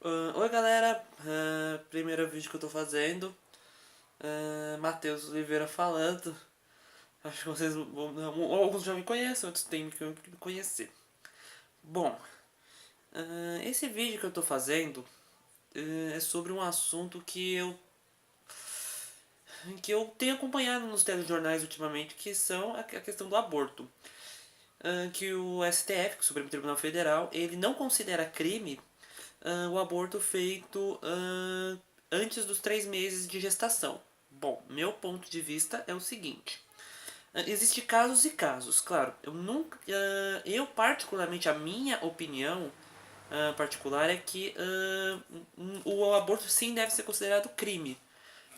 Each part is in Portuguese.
Oi galera, primeiro vídeo que eu tô fazendo, Matheus Oliveira falando. Acho que vocês, alguns já me conhecem, outros têm que me conhecer. Bom, esse vídeo que eu tô fazendo é sobre um assunto que eu tenho acompanhado nos telejornais ultimamente, que são a questão do aborto. Que o STF, o Supremo Tribunal Federal, ele não considera crime o aborto feito antes dos 3 meses de gestação. Bom, meu ponto de vista é o seguinte. Existem casos e casos, claro. Eu nunca, eu particularmente, a minha opinião particular é que o aborto sim deve ser considerado crime,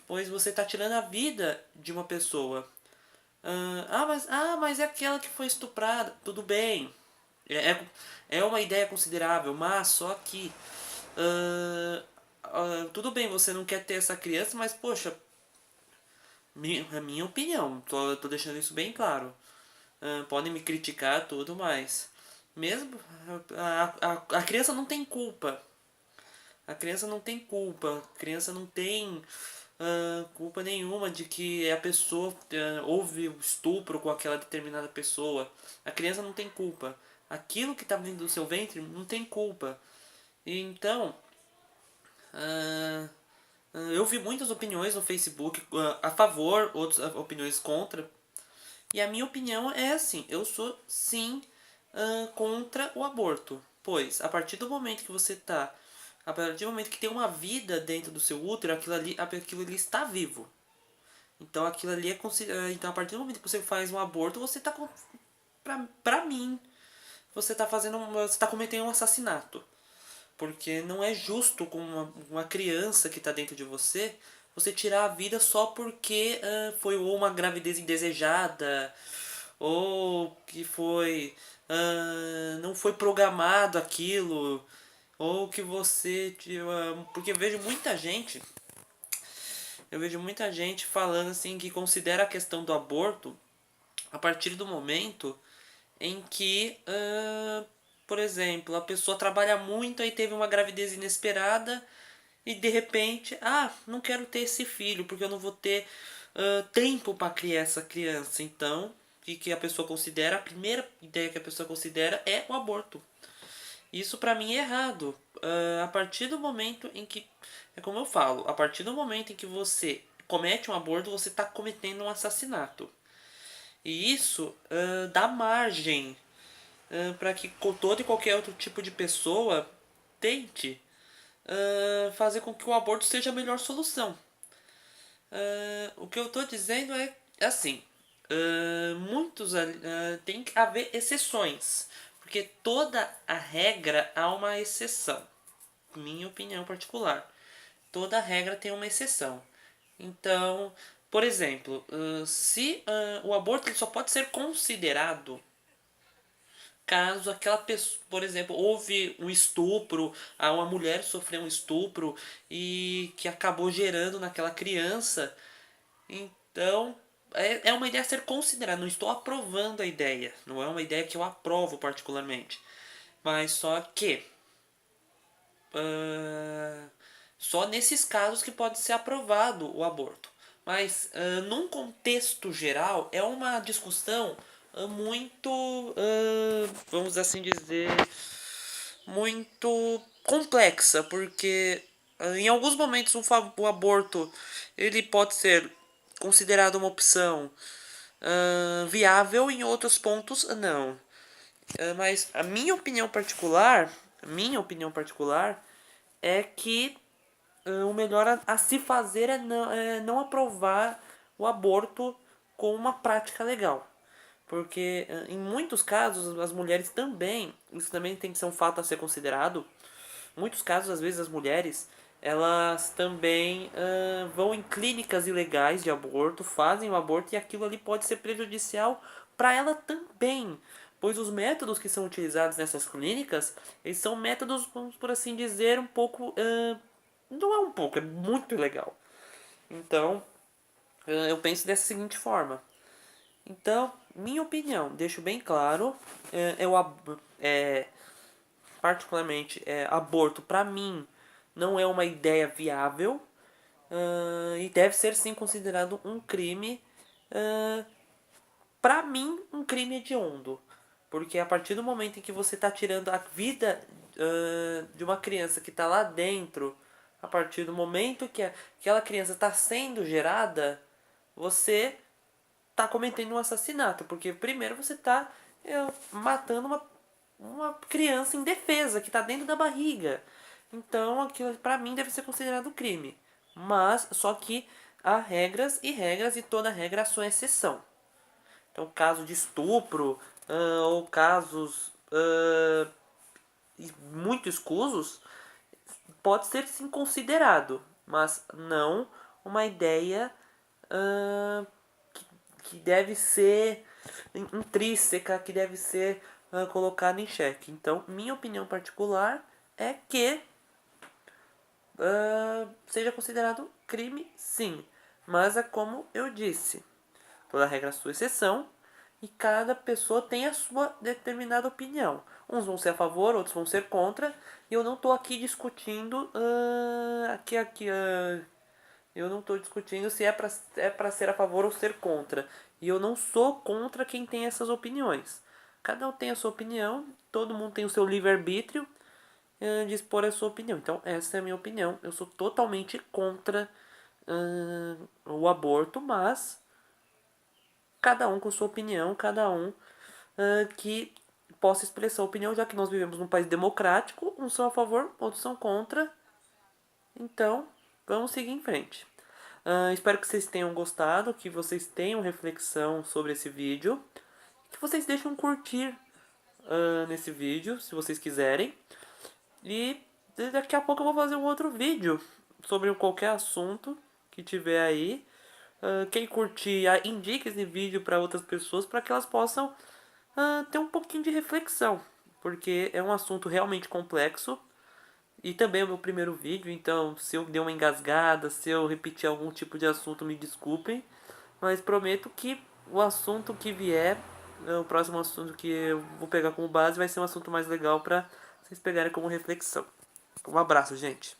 pois você está tirando a vida de uma pessoa. Mas é aquela que foi estuprada. Tudo bem. É uma ideia considerável, mas só que tudo bem, você não quer ter essa criança, mas poxa, é minha opinião, tô deixando isso bem claro. Podem me criticar, tudo mais. Mesmo a criança não tem culpa. A criança não tem culpa. A criança não tem culpa nenhuma de que a pessoa houve o estupro com aquela determinada pessoa. A criança não tem culpa. Aquilo que está vindo do seu ventre não tem culpa. Então, ah, eu vi muitas opiniões no Facebook a favor, outras opiniões contra. E a minha opinião é assim: eu sou sim contra o aborto. Pois, a partir do momento que você tá. A partir do momento que tem uma vida dentro do seu útero, aquilo ali está vivo. Então aquilo ali é considerado. Então a partir do momento que você faz um aborto, você tá. Pra mim, você tá fazendo. Você tá cometendo um assassinato. Porque não é justo com uma criança que está dentro de você tirar a vida só porque foi ou uma gravidez indesejada, ou que foi. Não foi programado aquilo, ou que você. Porque eu vejo muita gente falando assim que considera a questão do aborto a partir do momento em que, por exemplo, a pessoa trabalha muito e teve uma gravidez inesperada e de repente, não quero ter esse filho porque eu não vou ter tempo para criar essa criança. Então, o que a pessoa considera, a primeira ideia que a pessoa considera é o aborto. Isso para mim é errado. A partir do momento em que, é como eu falo, a partir do momento em que você comete um aborto, você está cometendo um assassinato. E isso dá margem para que todo e qualquer outro tipo de pessoa tente fazer com que o aborto seja a melhor solução. O que eu estou dizendo é assim: tem que haver exceções, porque toda a regra há uma exceção. Minha opinião particular, toda regra tem uma exceção. Então, por exemplo, se o aborto ele só pode ser considerado caso aquela pessoa, por exemplo, houve um estupro, uma mulher sofreu um estupro e que acabou gerando naquela criança. Então, é uma ideia a ser considerada. Não estou aprovando a ideia. Não é uma ideia que eu aprovo particularmente. Mas só que só nesses casos que pode ser aprovado o aborto. Mas num contexto geral é uma discussão muito, vamos assim dizer, muito complexa, porque em alguns momentos o aborto ele pode ser considerado uma opção viável, em outros pontos não. Mas a minha opinião particular é que o melhor a se fazer é não aprovar o aborto como uma prática legal. Porque em muitos casos as mulheres também, isso também tem que ser um fato a ser considerado. Em muitos casos, às vezes as mulheres, elas também vão em clínicas ilegais de aborto, fazem o aborto e aquilo ali pode ser prejudicial para ela também. Pois os métodos que são utilizados nessas clínicas, eles são métodos, vamos por assim dizer, um pouco não é um pouco, é muito legal. Então, eu penso dessa seguinte forma. Então, minha opinião, deixo bem claro, particularmente, aborto pra mim não é uma ideia viável e deve ser sim considerado um crime, para mim, um crime hediondo. Porque a partir do momento em que você está tirando a vida de uma criança que está lá dentro, a partir do momento que aquela criança está sendo gerada, você está cometendo um assassinato. Porque primeiro você está matando uma criança indefesa que está dentro da barriga. Então aquilo para mim deve ser considerado crime. Mas só que há regras e toda regra é a sua exceção. Então, caso de estupro ou casos muito escusos, pode ser sim considerado, mas não uma ideia que deve ser intrínseca, que deve ser colocada em xeque. Então, minha opinião particular é que seja considerado crime, sim. Mas é como eu disse, toda regra é sua exceção e cada pessoa tem a sua determinada opinião. Uns vão ser a favor, outros vão ser contra. E eu não estou aqui discutindo eu não estou discutindo se é para ser a favor ou ser contra. E eu não sou contra quem tem essas opiniões. Cada um tem a sua opinião, todo mundo tem o seu livre-arbítrio de expor a sua opinião. Então, essa é a minha opinião. Eu sou totalmente contra o aborto, mas cada um com sua opinião, cada um que possa expressar a opinião, já que nós vivemos num país democrático, uns são a favor, outros são contra. Então, vamos seguir em frente. Espero que vocês tenham gostado, que vocês tenham reflexão sobre esse vídeo, que vocês deixem um curtir nesse vídeo, se vocês quiserem. E daqui a pouco eu vou fazer um outro vídeo sobre qualquer assunto que tiver aí. Quem curtir, indique esse vídeo para outras pessoas para que elas possam ter um pouquinho de reflexão, porque é um assunto realmente complexo e também é o meu primeiro vídeo, então se eu der uma engasgada, se eu repetir algum tipo de assunto, me desculpem, mas prometo que o assunto que vier, o próximo assunto que eu vou pegar como base, vai ser um assunto mais legal para vocês pegarem como reflexão. Um abraço, gente.